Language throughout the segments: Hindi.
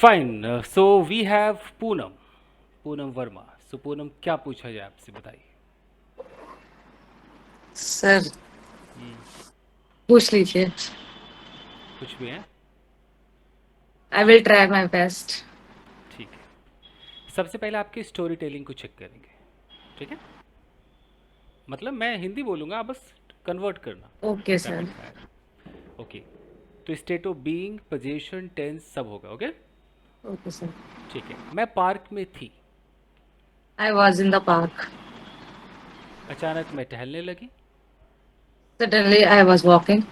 Fine, so we have Poonam, Poonam Verma. So Poonam, क्या पूछा जाए आपसे, बताइए। सर हम्म, पूछ लीजिए। कुछ भी है। I will try my best. ठीक है। सबसे पहले आपकी स्टोरी टेलिंग को चेक करेंगे। ठीक है। मतलब मैं हिंदी बोलूँगा, आप बस कन्वर्ट करना। Okay sir. Rapid fire. Okay. तो state of being, position, tense सब होगा। ओके। Okay sir. ठीक है। मैं पार्क में थी। I was in the park. अचानक मैं टहलने लगी। Suddenly I was walking.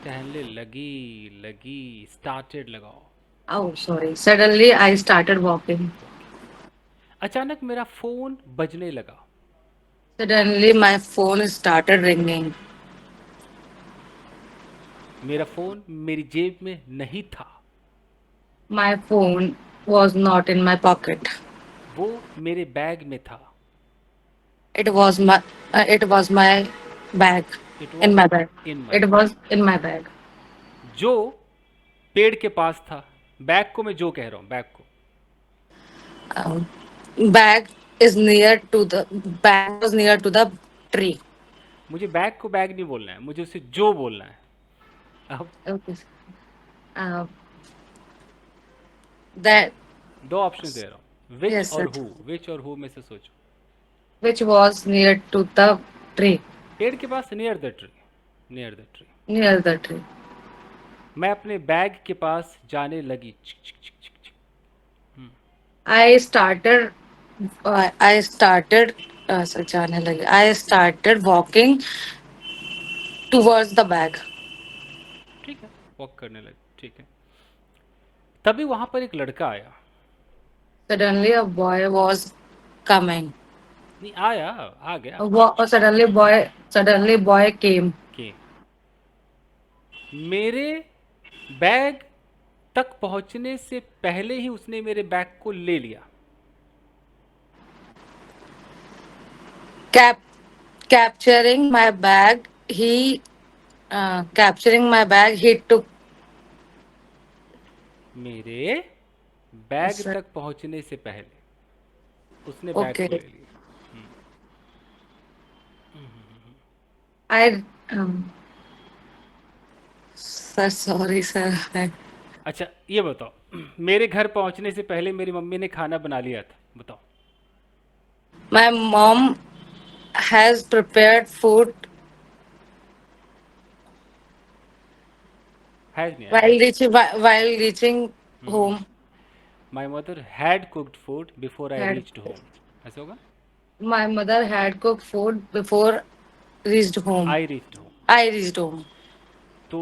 टहलने लगी, लगी, स्टार्टेड लगाओ। Oh sorry, suddenly I started walking. Okay. अचानक मेरा फोन बजने लगा। Suddenly my phone started ringing. मेरा फोन मेरी जेब में नहीं था। My phone was not in my pocket. वो मेरे बैग में था। It was my bag. It in was my bag. In my it bag. Was in my bag. जो पेड़ के पास था। बैग को मैं जो कह रहा हूँ, बैग को। Bag is near to the bag was near to the tree. मुझे बैग को बैग नहीं बोलना है, मुझे उसे जो बोलना है। अब ओके। दैट। दो ऑप्शन दे रहा हूँ, विच यस और सर। हु। विच और हु में से सोचो। Which was near to the tree. पेड़ के पास, near the tree. Near the tree. Near the tree. मैं अपने बैग के पास जाने लगी। चिक, चिक, चिक, चिक, चिक। I started. I started. जाने लगे. I started walking towards the bag. ठीक है। वॉक करने लगी। ठीक है। तभी वहां पर एक लड़का आया। Suddenly, a boy was coming. नहीं आया, आ गया। Suddenly, boy came. के मेरे बैग तक पहुंचने से पहले ही उसने मेरे बैग को ले लिया। Cap capturing my bag. Capturing my bag. He took. मेरे बैग तक पहुंचने से पहले उसने बैग को Okay. ले लिया। I. Sir, sorry, sir. अच्छा, ये बताओ, मेरे घर पहुंचने से पहले मेरी मम्मी ने खाना बना लिया था। बताओ। My mom has prepared food. है नहीं आया, है। While reaching home. My mother had cooked food before I had reached home. ऐसे होगा। My mother had cooked food before reached home. I reached home. I reached home. तो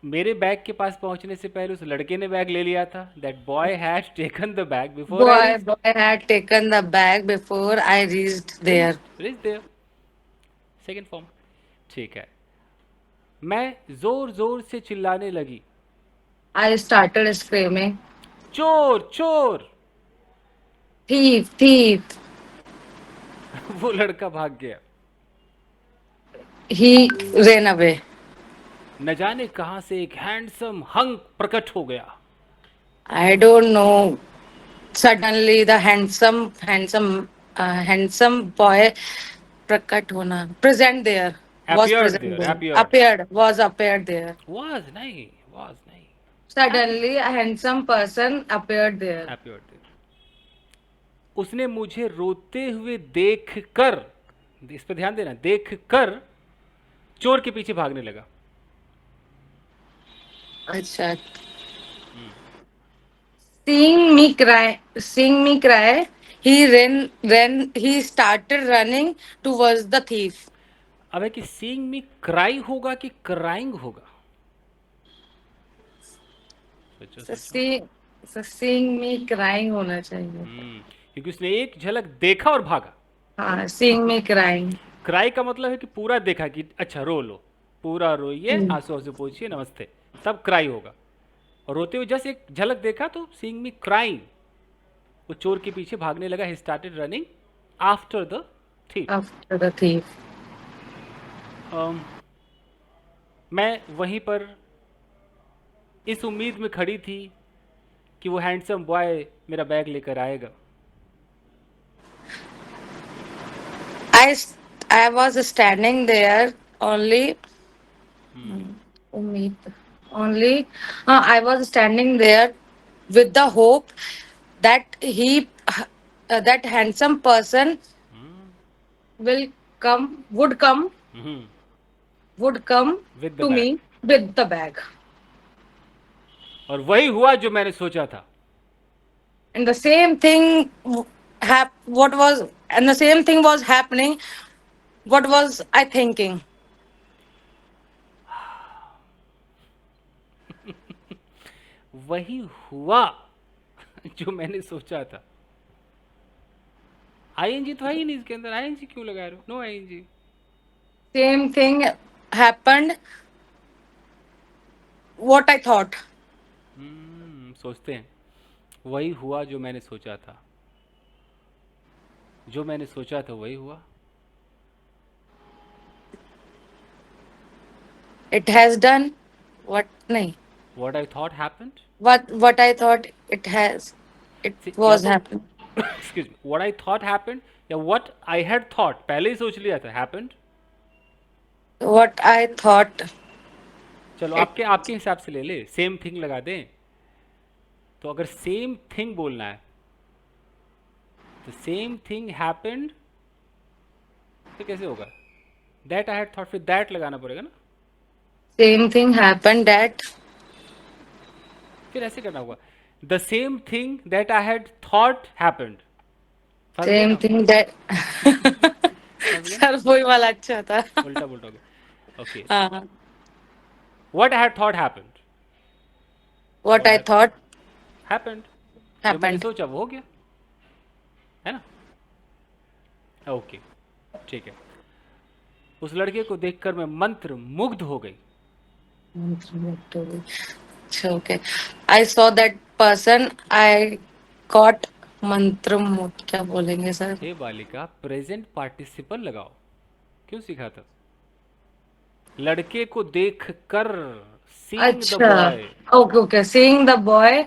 मेरे बैग के पास पहुंचने से पहले उस लड़के ने बैग ले लिया था। That boy had taken the bag before I Boy reached had taken the bag before I reached there. Reach there. Second form. ठीक है। मैं जोर जोर से चिल्लाने लगी। I started screaming, चोर, चोर। thief, thief. वो लड़का भाग गया। He ran away. न जाने कहां से एक हैंडसम हंक प्रकट हो गया। I don't know. Suddenly, the handsome boy prakat hona present there was appeared present there, there appeared। appeared there. was नहीं, was नहीं। Suddenly, a handsome person appeared there. appeared there। उसने मुझे रोते हुए देख कर, इस पर ध्यान देना, देख कर चोर के पीछे भागने लगा। अच्छा। Seeing me cry, he started running towards the thief. अब है कि सीइंग मी क्राई होगा कि क्राइंग होगा। सोचो, So, सोचो। seeing me crying होना चाहिए। क्योंकि उसने एक झलक देखा और भागा। हाँ, seeing me crying। क्राई का मतलब है कि पूरा देखा, कि अच्छा रो लो, पूरा रोइए, हम्म। आंसू आंसू पोछिए, नमस्ते, तब क्राई होगा। और रोते हुए जस्ट एक झलक देखा तो सीइंग मी क्राइंग। वो चोर के पीछे भागने लगा। He started running after the thief. After the thief। मैं वहीं पर इस उम्मीद में खड़ी थी कि वो हैंडसम बॉय मेरा बैग लेकर आएगा? I s- I was standing there only. Hmm. Ummeed. Only I was standing there with the hope that that handsome person hmm. will come, hmm. would come with the to bag. me with the bag. और वही हुआ जो मैंने सोचा था। And the same thing what was and the same thing was happening. What was I thinking? वही हुआ जो मैंने सोचा था। आईएनजी तो है ही नहीं इसके अंदर, आईएनजी क्यों लगा रहे हो? No ING. Same thing happened. What I thought. सोचते हैं। वही हुआ जो मैंने सोचा था। जो मैंने सोचा था वही हुआ। It has done what nahi. What I thought happened. What I thought it has. It या was तो happening. Excuse me, what I thought happened या व्हाट आई हैड थॉट पहले ही सोच लिया था हैपेंड। What I thought चलो it. आपके आपके हिसाब से ले ले, सेम थिंग लगा दें। तो अगर सेम थिंग बोलना है तो सेम थिंग हैपेंड तो कैसे होगा? दैट आई हैड थॉट, फिर दैट लगाना पड़ेगा ना। Same thing happened that. फिर ऐसे करना होगा, the same thing that I had thought happened. फंस गए Same ना? thing that. फंस गए ना? सर वही वाला अच्छा था. उल्टा पुल्टा हो गया। ओके, हाँ. What I had thought happened. What what I I thought happened, जो मैंने happened. सोचा वो हो गया, है ना? ओके, ठीक है। उस लड़के को देखकर मैं मंत्र मुग्ध हो गई। So, okay. I saw that person. I got मंत्र मोड क्या बोलेंगे सर? हे बालिका, प्रेजेंट पार्टिसिपल लगाओ। क्यों सीखा था? लड़के को देख कर, सीइंग द अच्छा. Boy. Okay okay. Seeing the boy,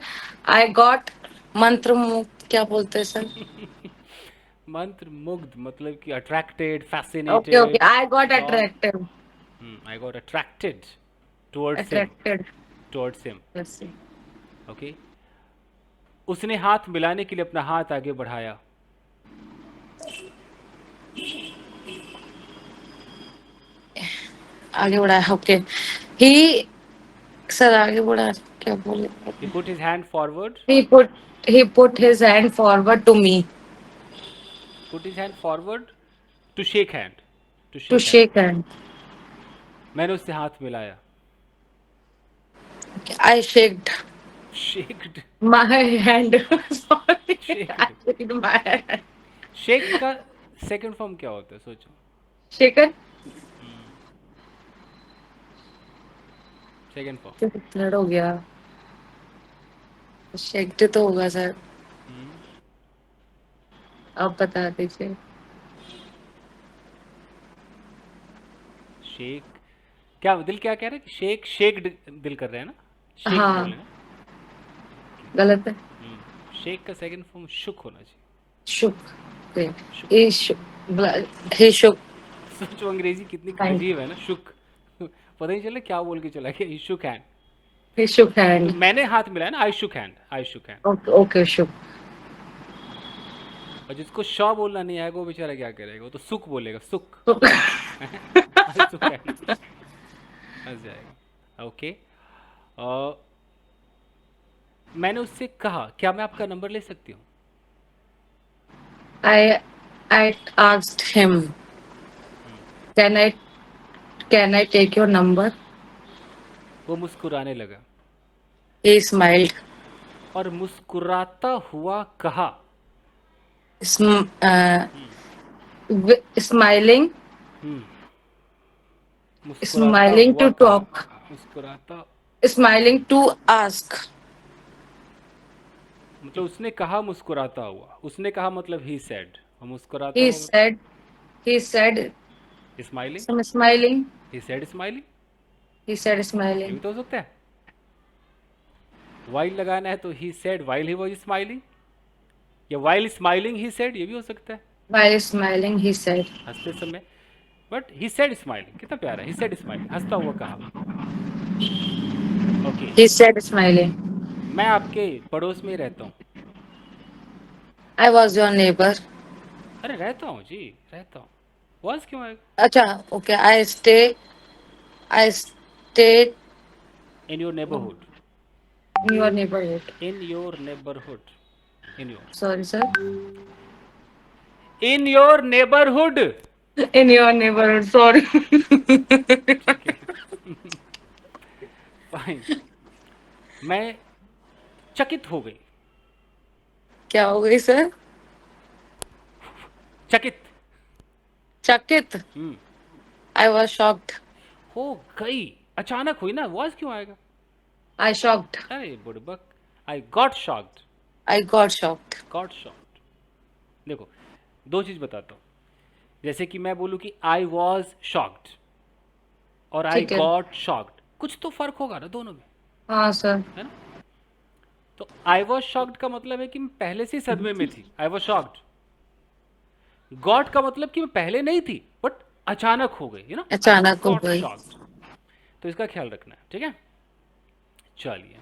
I got मंत्र मुक्त क्या बोलते हैं सर? मंत्र मुग्ध मतलब कि attracted, Okay okay. Fascinated, I got drawn. attractive. I got attracted towards him, Attracted. Towards him. Let's see. Okay, उसने हाथ मिलाने के लिए अपना हाथ आगे बढ़ाया। आगे बढ़ाया. ओके. He सर आगे बढ़ा क्या बोले? He put his hand forward, He put his hand forward to me put his hand forward to shake hand, to to shake hand. shake hand. मैंने उससे हाथ मिलाया। Okay. I shaked shaked, my hand. Sorry, I shaked. shaked my hand. Shake का सेकंड फॉर्म क्या होता है सोचो? Shaken. Second form. तो थर्ड हो गया. शेक्ड तो होगा सर. आप बता दीजिए. शेक, क्या दिल क्या कह रहा है? शेक, शेक्ड दिल कर रहे हैं ना, शेक्ड हाँ. बोले ना। गलत है. शेक का सेकंड फॉर्म शुक होना चाहिए। शुक. शुक। he shook. He shook. सोचो अंग्रेजी कितनी Hand. अजीब है ना, शुक। पता नहीं चला क्या बोल के चला गया, ही शुक हैंड। He shook तो hand. मैंने हाथ मिलाया ना, आई शुक हैंड, आई शुक हैंड। Okay okay shook. और जिसको शॉ बोलना नहीं आएगा वो बेचारा क्या करेगा? वो तो सुक बोलेगा, सुक। Shook. आई सुक हैंड, फंस जाएगा। ओके, मैंने उससे कहा, क्या मैं आपका नंबर ले सकती हूँ? I asked him, can I can I take your number? वो मुस्कुराने लगा He smiled. और मुस्कुराता हुआ कहा, Sm- uh, smiling मुस्कुराता smiling हुआ to कहा, talk. मुस्कुराता Smiling to ask. मतलब उसने कहा मुस्कुराता हुआ, उसने कहा मतलब ही सेड, और मुस्कुराता He हुआ said he said मतलब smiling, some smiling. He said smiling. He said ये भी smiling. तो हो सकता है। वाइल लगाना है तो he said while he was smiling, या वाइल स्माइलिंग ही सेड, ये भी हो सकता है While smiling, he said. हंसते समय, बट ही सेड स्माइलिंग, कितना प्यारा, ही सेड स्माइलिंग, हंसता हुआ कहा। Okay, He said, smiling. मैं आपके पड़ोस में ही रहता हूँ। I was your neighbor. अरे रहता हूँ जी, रहता हूँ, वॉज क्यों आएगा? Acha, okay. I stayed in your neighbourhood, in your neighborhood. In your neighbourhood, in your, Sorry, sir. In your neighbourhood. In your neighborhood. Sorry. ठीक है। फाइन। मैं चकित हो गई, क्या हो गई सर? चकित। Chakit. Hmm, I was shocked. हो गई, अचानक हुई ना, वॉज क्यों आएगा? I shocked. अरे बुड़बक, I got shocked, I got shocked. Got shocked. देखो, दो चीज बताता हूँ, जैसे कि मैं बोलूँ कि आई वॉज शॉक्ड और आई ठीक है। गॉट शॉक्ड, कुछ तो फर्क होगा ना दोनों में, हाँ सर। है ना? तो आई वॉज शॉक्ड का मतलब है कि मैं पहले से ही सदमे में थी, आई वॉज शॉक्ड। गॉट का मतलब कि मैं पहले नहीं थी बट अचानक हो गई, ना, आई अचानक हो गॉट गई। शॉक्ड। तो इसका ख्याल रखना है, ठीक है? चलिए,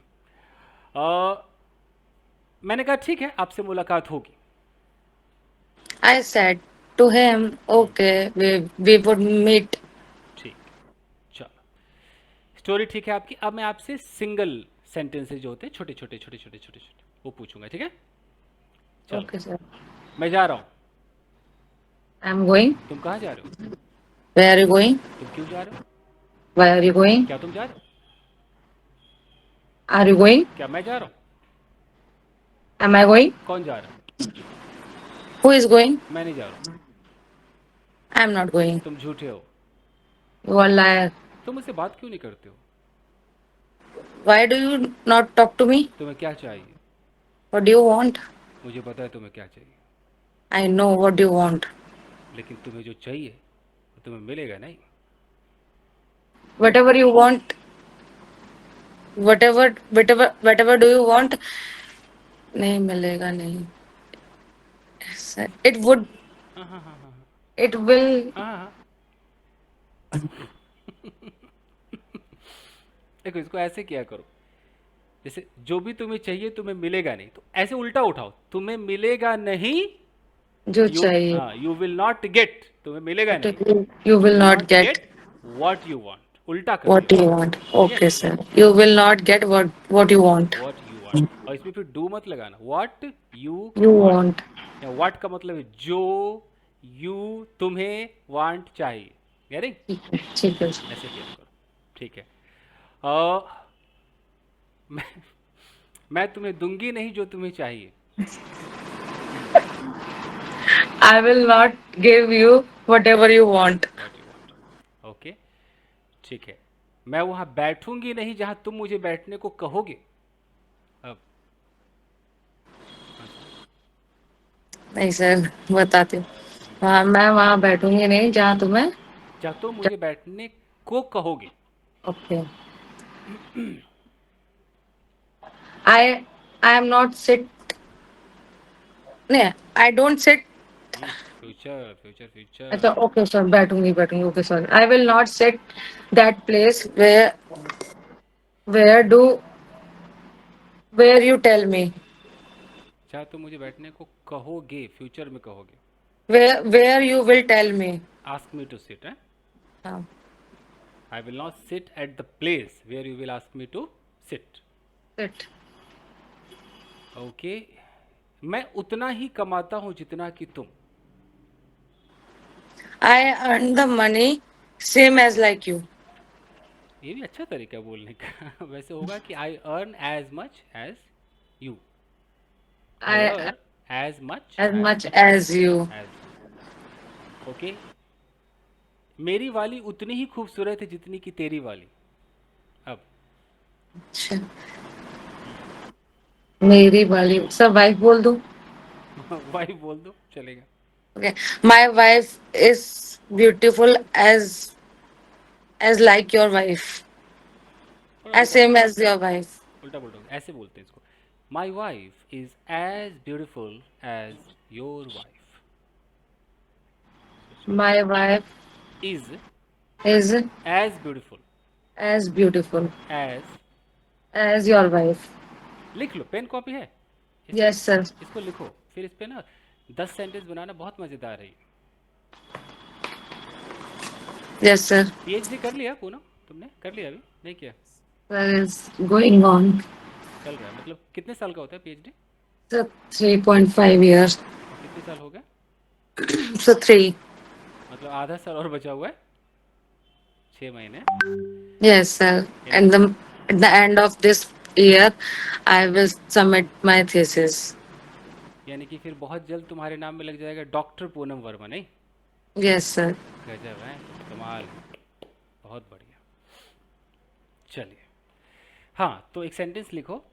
मैंने कहा ठीक है, आपसे मुलाकात होगी। I said to him, okay, we would meet. ठीक, चलो, स्टोरी ठीक है आपकी। अब मैं आपसे सिंगल सेंटेंसेज जो होते हैं, छोटे छोटे छोटे छोटे छोटे छोटे, वो पूछूंगा, ठीक है? चलो, Okay, sir. मैं जा रहा हूँ। I'm going. तुम कहाँ जा रहे हो? Where are you going? तुम क्यों जा रहे हो? Why are you going? क्या तुम जा रहे हो? Are you going? क्या मैं जा रहा हूँ? Am I going? कौन जा रहा है? Who is going? मैं नहीं जा रहा हूँ। I'm not going. तुम झूठे हो। You are liar. तुम मुझसे बात क्यों नहीं करते हो? Why do you not talk to me? तुम्हें क्या चाहिए? What do you want? मुझे पता है तुम्हें क्या चाहिए, I know what you want. लेकिन तुम्हें जो चाहिए वो तुम्हें मिलेगा नहीं। Whatever you want, whatever do you want, नहीं मिलेगा नहीं. Sir, it would, हाँ हाँ हाँ हाँ it will. हाँ हाँ। देखो, इसको ऐसे किया करो, जैसे जो भी तुम्हें चाहिए तुम्हें मिलेगा नहीं, तो ऐसे उल्टा उठाओ, तुम्हें मिलेगा नहीं, जो यू, चाहिए. हाँ, यू विल नॉट गेट, तुम्हें मिलेगा But नहीं, you you will will not not get get what you want, उल्टा कर what दिया, you want. ठीक है? Okay, sir. You will not get what you want. What you want, और इसमें फिर डू मत लगाना, what you You want, want. या व्हाट का मतलब है जो, यू तुम्हें वांट चाहिए, गेटिंग? ठीक है. ऐसे किया करो, ठीक है? अ, मैं मैं तुम्हें दूंगी नहीं जो तुम्हें चाहिए। I will not give you whatever you want. What you want, okay, ठीक है। मैं वहां बैठूंगी नहीं जहां तुम मुझे बैठने को कहोगे। अब हाँ सर। नहीं सर, बताती हूँ. हाँ, मैं वहाँ बैठूंगी नहीं जहाँ तुम्हें. जहां तुम मुझे बैठने को कहोगे। Okay. I I am not sit. नहीं, I don't sit. Future future अच्छा, फ्यूचर। ओके सर, बैठूंगी बैठूंगी. Okay sorry. I will not sit that place where do where you tell me. जहां तुम मुझे बैठने को कहोगे, फ्यूचर में कहोगे। Where you will tell me. Ask me to sit, है? हाँ. I will not sit at the place where you will ask me to sit. Sit. Okay, मैं उतना ही कमाता हूं जितना कि तुम। I earn the money same as like you. ये भी अच्छा तरीका है बोलने का। वैसे होगा कि I earn as much as you, I I earn as much as as much as you. You. Okay, मेरी वाली उतनी ही खूबसूरत है जितनी कि तेरी वाली। अब अच्छा. मेरी वाली सब वाइफ बोल दूं. वाई बोल दो, चलेगा। Okay. My wife is beautiful as like your wife. थोड़ा As same as your wife. उल्टा पुल्टा ऐसे बोलते हैं इसको. My wife is as beautiful as your wife. सोचो. My wife is is as beautiful as beautiful as. as your wife. लिख लो, पेन कॉपी है. इसको Yes, sir. इसको लिखो. फिर इस पे ना 10 सेंटेंस बनाना बहुत मज़ेदार है. Yes, sir. पीएचडी कर लिया पूनम? तुमने कर लिया? अभी नहीं किया? Sir is going on. चल रहा है. मतलब कितने साल का होता है पीएचडी? So 3.5 years. और कितने साल हो गए? So 3. मतलब आधा साल और बचा हुआ है. 6 महीने. Yes, sir. यानी And at the end of this year, I will submit my thesis. यानी कि फिर बहुत जल्द तुम्हारे नाम में लग जाएगा डॉक्टर पूनम वर्मा. नहीं? Yes, sir. गजब है. कमाल है. बहुत बढ़िया. चलिए. हाँ, तो एक सेंटेंस लिखो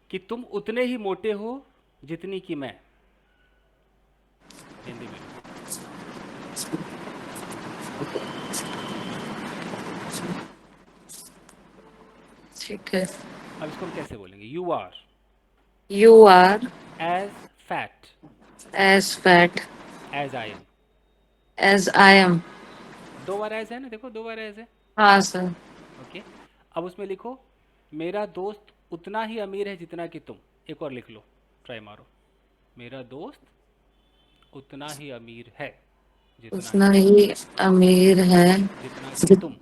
कि तुम उतने ही मोटे हो जितनी कि मैं. हिंदी में. ठीक है. अब इसको हम कैसे बोलेंगे? You are You are as fat as fat as I am. as I am. दो बार एज है ना, देखो दो बार एज है. हाँ सर. ओके. अब उसमें लिखो मेरा दोस्त उतना ही अमीर है जितना कि तुम. एक और लिख लो, ट्राई मारो. मेरा दोस्त उतना ही अमीर है उतना ही अमीर है जितना कि जित, तुम.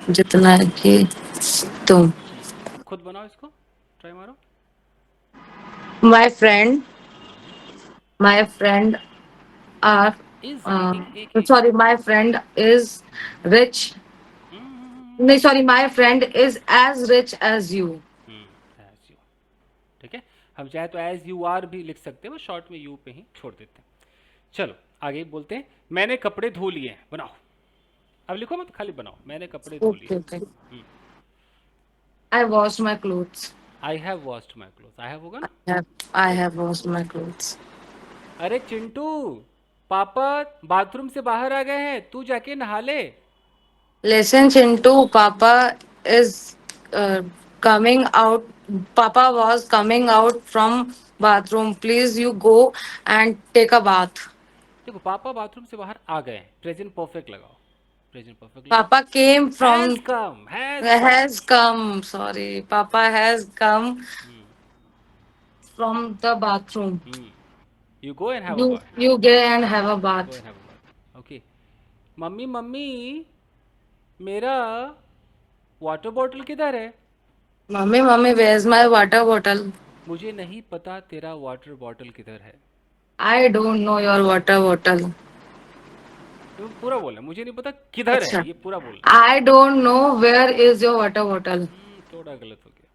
जितना कि तुम. खुद बनाओ इसको, ट्राई मारो. My friend, my friend are. Is Uh, एक एक. sorry, my friend is rich. No, sorry, my friend is as rich as you. As you. ठीक है. हम चाहे तो एज यू आर भी लिख सकते हैं, बस शॉर्ट में यू पे ही छोड़ देते हैं. चलो आगे बोलते हैं. मैंने कपड़े धो लिए हैं. बनाओ. अब लिखो मत, खाली बनाओ. मैंने कपड़े धो लिए. Okay, okay. I washed my clothes. I have washed my cloth. I have होगा ना. I have washed my clothes. अरे चिंटू, पापा बाथरूम से बाहर आ गए हैं, तू जाके नहा ले. Listen, Chintu, Papa is coming out. Papa was coming out from bathroom. Please, you go and take a bath. देखो, पापा बाथरूम से बाहर आ गए हैं. प्रेजेंट परफेक्ट लगाओ. प्रेजेंट परफेक्ट लगाओ. Papa came has from. Come. Has come. Has come. Sorry, Papa has come from the bathroom. You go and have a You bath. you go and have a go bath. And have a bath. Okay. Mummy mummy, मेरा वाटर बॉटल किधर है? Mummy, mummy, where's my water bottle? मुझे नहीं पता तेरा वाटर बॉटल किधर है. I don't know your water bottle. तो पूरा बोलना, मुझे नहीं पता किधर है, अच्छा. ये पूरा बोलना. I don't know where is your water bottle. थोड़ा गलत हो गया.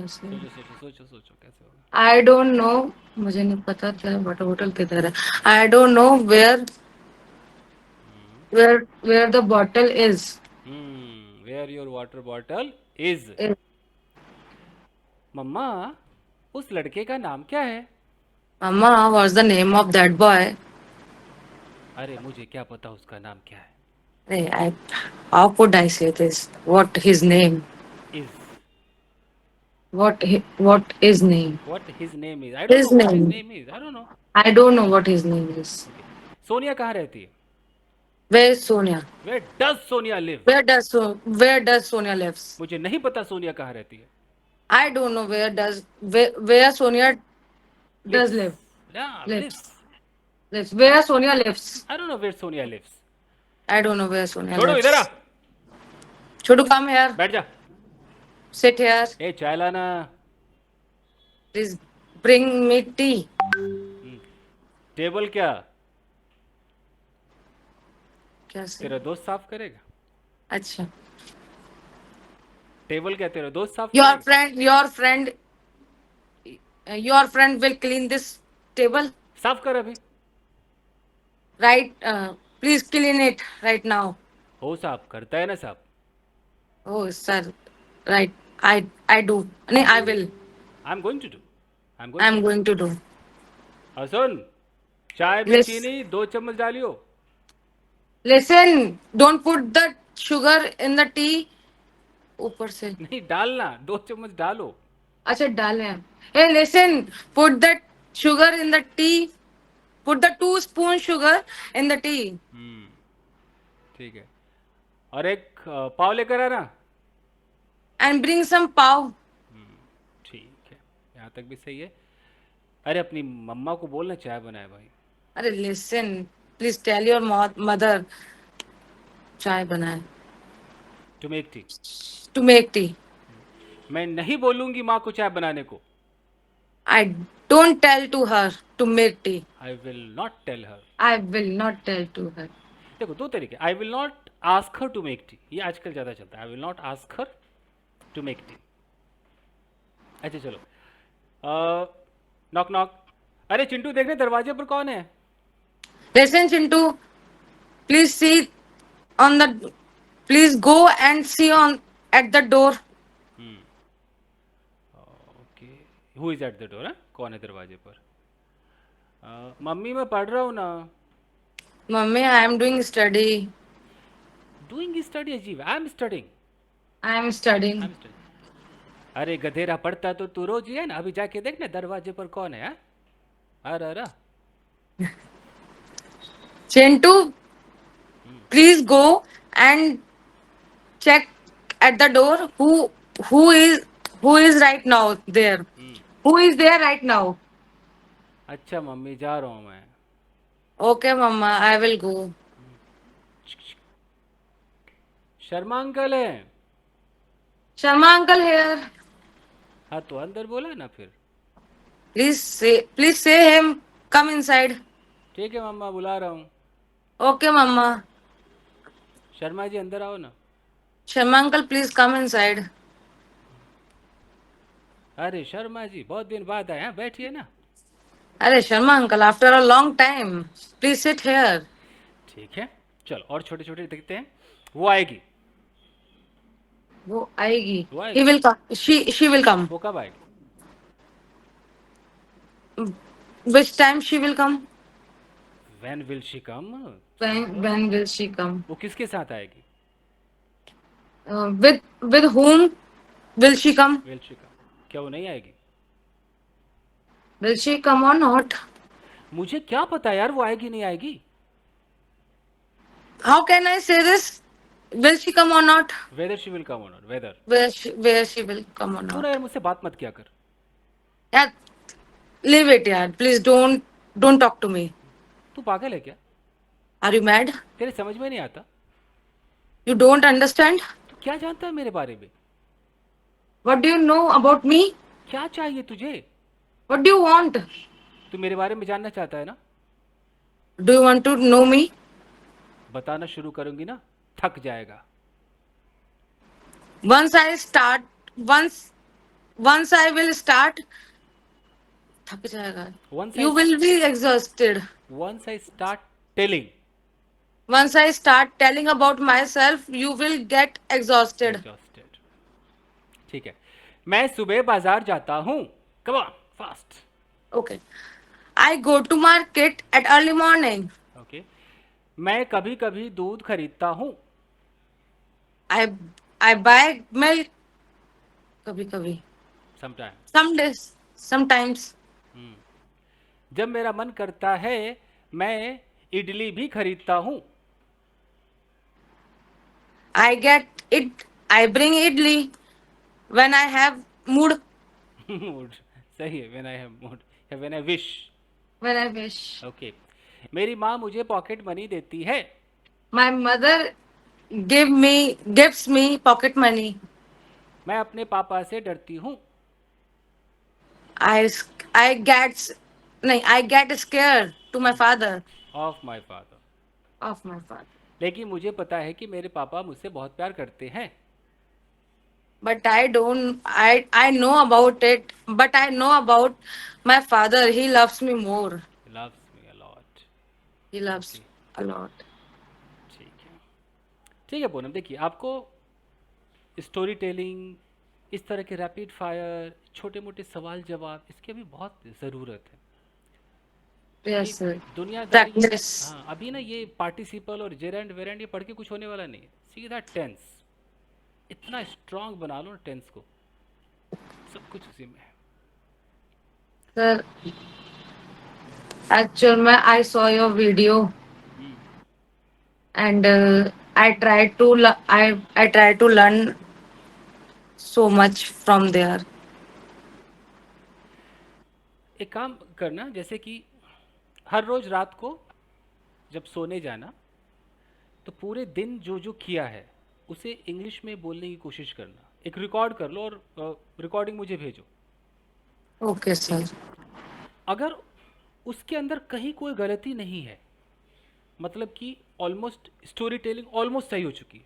Yes, sir. सोचो सोचो सोचो सोचो कैसे होगा. I don't know. मुझे नहीं पता तेरा वाटर बॉटल किधर है. I don't know where the bottle is. Where your water bottle is. Is- मम्मा, उस लड़के का नाम क्या है? Mama, what's the name of that boy? अरे मुझे क्या पता उसका नाम क्या है. Hey, how could I say this? What his name? Is. What his name? What his name is. I don't know His what his name. Name is. I don't know. I don't know what his name is. Sonia कहाँ रहती है? Where is Sonia? Where does Sonia live? Where does Sonia lives? मुझे नहीं पता सोनिया कहाँ रहती है. I don't know where Sonia does live. Lives. Lives. Where Sonia lives. I don't know where Sonia lives. I don't know where Sonia छोड़ो, lives. इधर आ. Chodu, come here. बैठ जा. Sit here. ए चाय लाना. Please bring me tea. Table क्या कैसे? तेरा दोस्त साफ करेगा? अच्छा. टेबल क्या तेरा दोस्त साफ Your करेगा? friend, your friend will clean this table. साफ कर अभी. Right? Please clean it right now. हो साफ करता है ना साफ. Oh, sir. Right. I do. No, I will. I am going to do. I am going I'm to. going to do. और सुन, चाय में Yes. चीनी 2 चम्मच डालियो. Listen, don't put the sugar in the tea. ऊपर से. नहीं डालना, 2 चम्मच डालो. अच्छा डाले हैं. Hey, listen. Put the sugar in the tea. Put the 2 spoon sugar in the tea हम्म, ठीक है. और एक पाव लेकर आना. and bring some pav. हम्म, ठीक है. यहाँ तक भी सही है. अरे अपनी मम्मा को बोलना चाय बनाए भाई. अरे listen. Please tell your mother चाय बनाए. To make tea. To make tea. मैं नहीं बोलूंगी माँ को चाय बनाने को. I don't tell to her to make tea. I will not tell her. I will not tell to her. देखो दो तरीके. I will not ask her to make tea, ये आजकल ज़्यादा चलता है. I will not ask her to make tea. अच्छा चलो. Knock knock. अरे चिंटू देख रहे दरवाजे पर कौन है. Listen, Chintu. Please see on the. Please go and see on at the door. Okay. Who is at the door. कौन है दरवाजे पर. मम्मी मैं पढ़ रहा हूँ ना. Mummy, I am doing study. Doing study अजीब. I am studying. I am I studying. Am studying. अरे गधेरा पढ़ता तो तू रोज ही है ना. अभी जाके देख ना दरवाजे पर कौन है. अरे अरे. Chintu, please go and check at the door who is who is right now there. Who is there right now? अच्छा मम्मी जा रहा हूँ मैं. Okay, Mama, I will go. Sharma uncle है. Sharma uncle here. हाँ तो अंदर बोला ना फिर. Please say him come inside. ठीक है मम्मा बुला रहा हूँ. Okay, Mama. शर्मा जी अंदर आओ ना. Sharma uncle, please come inside. अरे शर्मा जी बहुत दिन बाद आए हैं. बैठिए ना. अरे Sharma uncle, after a long time, please sit here. ठीक है. चलो और छोटे छोटे दिखते हैं. वो आएगी. वो आएगी. वो He आएगी. will come. She will come. वो कब आएगी. Which time she will come? When will she come. When will she come? वो किसके साथ आएगी. With whom will she come? Will she come. क्या वो नहीं आएगी. Will she come or not? मुझे क्या पता यार वो आएगी नहीं आएगी. How can I say this? Will she come or not? Whether she will come or not. Whether. Where she will come or तू ना not? यार मुझसे बात मत किया कर. Yeah, leave it, यार. Please don't talk to me. तू पागल है क्या. Are you mad? तेरे समझ में नहीं आता. You don't understand? तू क्या जानता है मेरे बारे में. What do you know about me? क्या चाहिए तुझे. What do you want? तू मेरे बारे में जानना चाहता है ना. Do you want to know me? बताना शुरू करूंगी ना थक जाएगा. Once I start, once I will start, थक जाएगा. Once You will be exhausted. once I start telling. Once I start telling about myself, you will get exhausted. Exhausted. ठीक है. मैं सुबह बाजार जाता हूँ. Come on fast. Okay. I go to market at early morning. Okay. मैं कभी कभी दूध खरीदता हूँ. I I buy milk कभी कभी. समटाइम. Some days, sometimes. जब मेरा मन करता है मैं इडली भी खरीदता हूँ. I get it. I bring idli when I have mood. Mood. सही है. व्हेन आई हैव मूड या when I wish. When I wish. Okay. मेरी माँ मुझे पॉकेट मनी देती है. My mother gives me pocket money. मैं अपने पापा से डरती हूँ. I get नहीं I get scared to my father of my father. of my father. लेकिन मुझे पता है कि मेरे पापा मुझसे बहुत प्यार करते हैं. But I don't. I know about it. But I know about my father. He loves me more. Loves me a lot. He loves a lot. ठीक है. ठीक है पूनम. देखिए आपको स्टोरी टेलिंग इस तरह के रैपिड फायर छोटे मोटे सवाल जवाब इसकी अभी बहुत ज़रूरत है. Yes, ये sir. दुनियादारी. Practice. हाँ अभी ना ये पार्टिसिपल और जेरेंड वेरेंड ये पढ़ के कुछ होने वाला नहीं है. सीधा टेंस. इतना स्ट्रांग बना लो ना टेंस को. सब कुछ उसी में है। Sir, actually, I saw your video hmm. and I tried to learn so much from there. एक काम करना, जैसे कि हर रोज रात को जब सोने जाना, तो पूरे दिन जो जो किया है उसे इंग्लिश में बोलने की कोशिश करना। एक रिकॉर्ड कर लो और रिकॉर्डिंग मुझे भेजो। Okay, ठीक sir. है? अगर उसके अंदर कहीं कोई गलती नहीं है, मतलब कि ऑलमोस्ट स्टोरी टेलिंग ऑलमोस्ट सही हो चुकी है।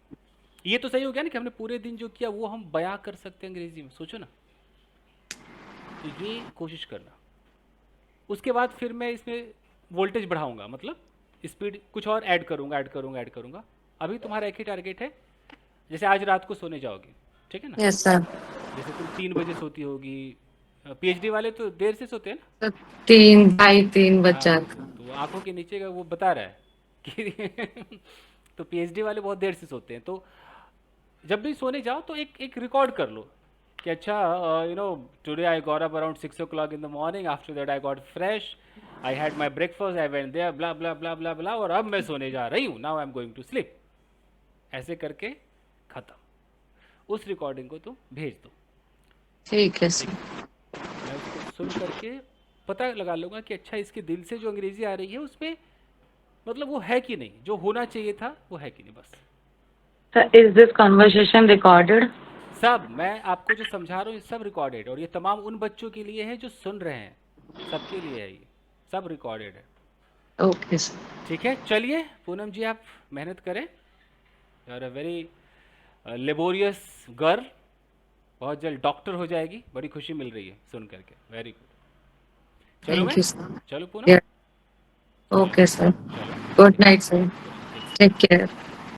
ये तो सही हो गया ना कि हमने पूरे दिन जो किया वो हम बयां कर सकते हैं अंग्रेजी में, सोचो ना। तो ये कोशिश करना। उसके बाद फिर मैं इसमें वोल्टेज बढ़ाऊंगा, मतलब स्पीड कुछ और ऐड करूंगा, ऐड करूंगा, ऐड करूंगा। अभी तुम्हारा एक ही टारगेट है, जैसे आज रात को सोने जाओगे, ठीक है ना? Yes, sir. जैसे तुम 3 बजे सोती होगी, पीएचडी वाले तो देर से सोते हैं ना। Sir, 3 हाँ, बच्चा. तो वो आंखों के नीचे का वो बता रहा है कि तो पीएचडी वाले बहुत देर से सोते हैं। तो जब भी सोने जाओ तो एक एक रिकॉर्ड कर लो कि अच्छा, today I got up around 6 o'clock in the morning, after that I got fresh, I had my breakfast, I went there, blah blah blah blah blah, और अब मैं सोने जा रही हूँ, now I am going to sleep. ऐसे करके ख़त्म। उस रिकॉर्डिंग को तुम भेज दो। ठीक है, ठीक sir. है? मैं उसको सुन करके पता लगा लूँगा कि अच्छा इसके दिल से जो अंग्रेज़ी आ रही है उसमें मतलब वो है कि नहीं, जो होना चाहिए था वो है कि नहीं, बस। Sir, is this conversation recorded? सब मैं आपको जो समझा रहा हूँ ये सब रिकॉर्डेड, और ये तमाम उन बच्चों के लिए है जो सुन रहे हैं, सबके लिए है, ये सब रिकॉर्डेड है। Okay, sir. ठीक है, चलिए पूनम जी आप मेहनत करें। You are a very laborious girl. बहुत जल्द डॉक्टर हो जाएगी, बड़ी खुशी मिल रही है सुन करके। Very good. चलो Thank मैं, you, sir. चलो पूनम, Yeah. चलो, Okay, sir. चलो, Good ठीक है, night, sir. Good night, take care. Take care.